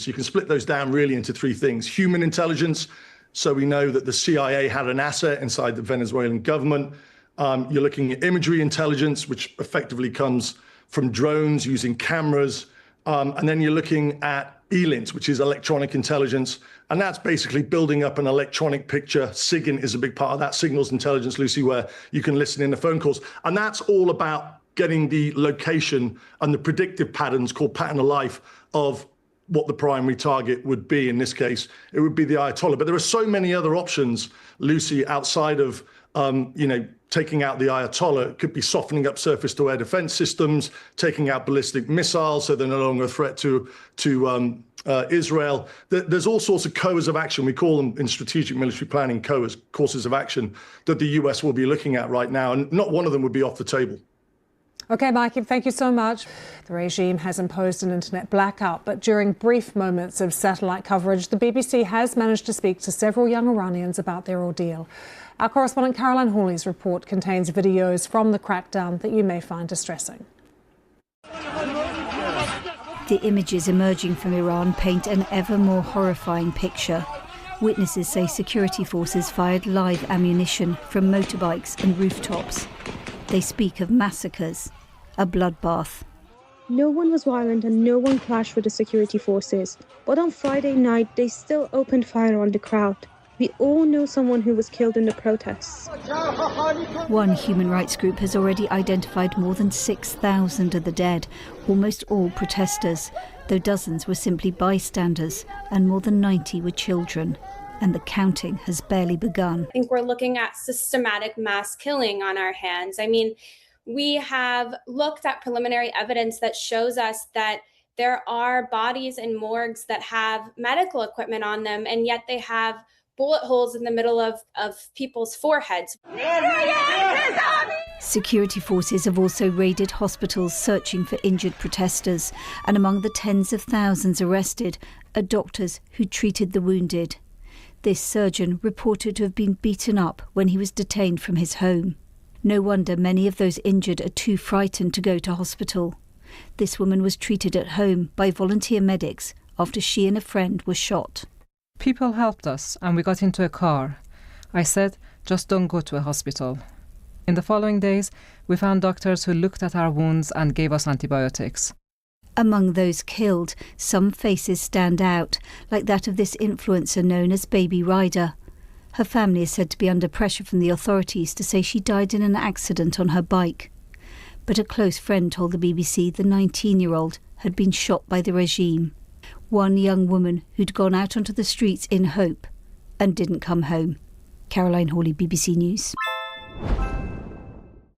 So you can split those down really into three things. Human intelligence. So we know that the CIA had an asset inside the Venezuelan government. You're looking at imagery intelligence, which effectively comes from drones using cameras. And then you're looking at ELINT, which is electronic intelligence. And that's basically building up an electronic picture. SIGINT is a big part of that, signals intelligence, Lucy, where you can listen in the phone calls. And that's all about getting the location and the predictive patterns called pattern of life of what the primary target would be. In this case, it would be the Ayatollah. But there are so many other options, Lucy, outside of, taking out the Ayatollah. It could be softening up surface-to-air defense systems, taking out ballistic missiles so they're no longer a threat to Israel. There's all sorts of COAs of action. We call them in strategic military planning COAs, courses of action, that the US will be looking at right now. And not one of them would be off the table. OK, Mikey, thank you so much. The regime has imposed an internet blackout, but during brief moments of satellite coverage, the BBC has managed to speak to several young Iranians about their ordeal. Our correspondent Caroline Hawley's report contains videos from the crackdown that you may find distressing. The images emerging from Iran paint an ever more horrifying picture. Witnesses say security forces fired live ammunition from motorbikes and rooftops. They speak of massacres, a bloodbath. No one was violent and no one clashed with the security forces. But on Friday night, they still opened fire on the crowd. We all know someone who was killed in the protests. One human rights group has already identified more than 6,000 of the dead, almost all protesters, though dozens were simply bystanders and more than 90 were children. And the counting has barely begun. I think we're looking at systematic mass killing on our hands. I mean, we have looked at preliminary evidence that shows us that there are bodies in morgues that have medical equipment on them, and yet they have bullet holes in the middle of people's foreheads. Security forces have also raided hospitals searching for injured protesters, and among the tens of thousands arrested are doctors who treated the wounded. This surgeon reported to have been beaten up when he was detained from his home. No wonder many of those injured are too frightened to go to hospital. This woman was treated at home by volunteer medics after she and a friend were shot. People helped us and we got into a car. I said, just don't go to a hospital. In the following days, we found doctors who looked at our wounds and gave us antibiotics. Among those killed, some faces stand out, like that of this influencer known as Baby Rider. Her family is said to be under pressure from the authorities to say she died in an accident on her bike. But a close friend told the BBC the 19-year-old had been shot by the regime. One young woman who'd gone out onto the streets in hope and didn't come home. Caroline Hawley, BBC News.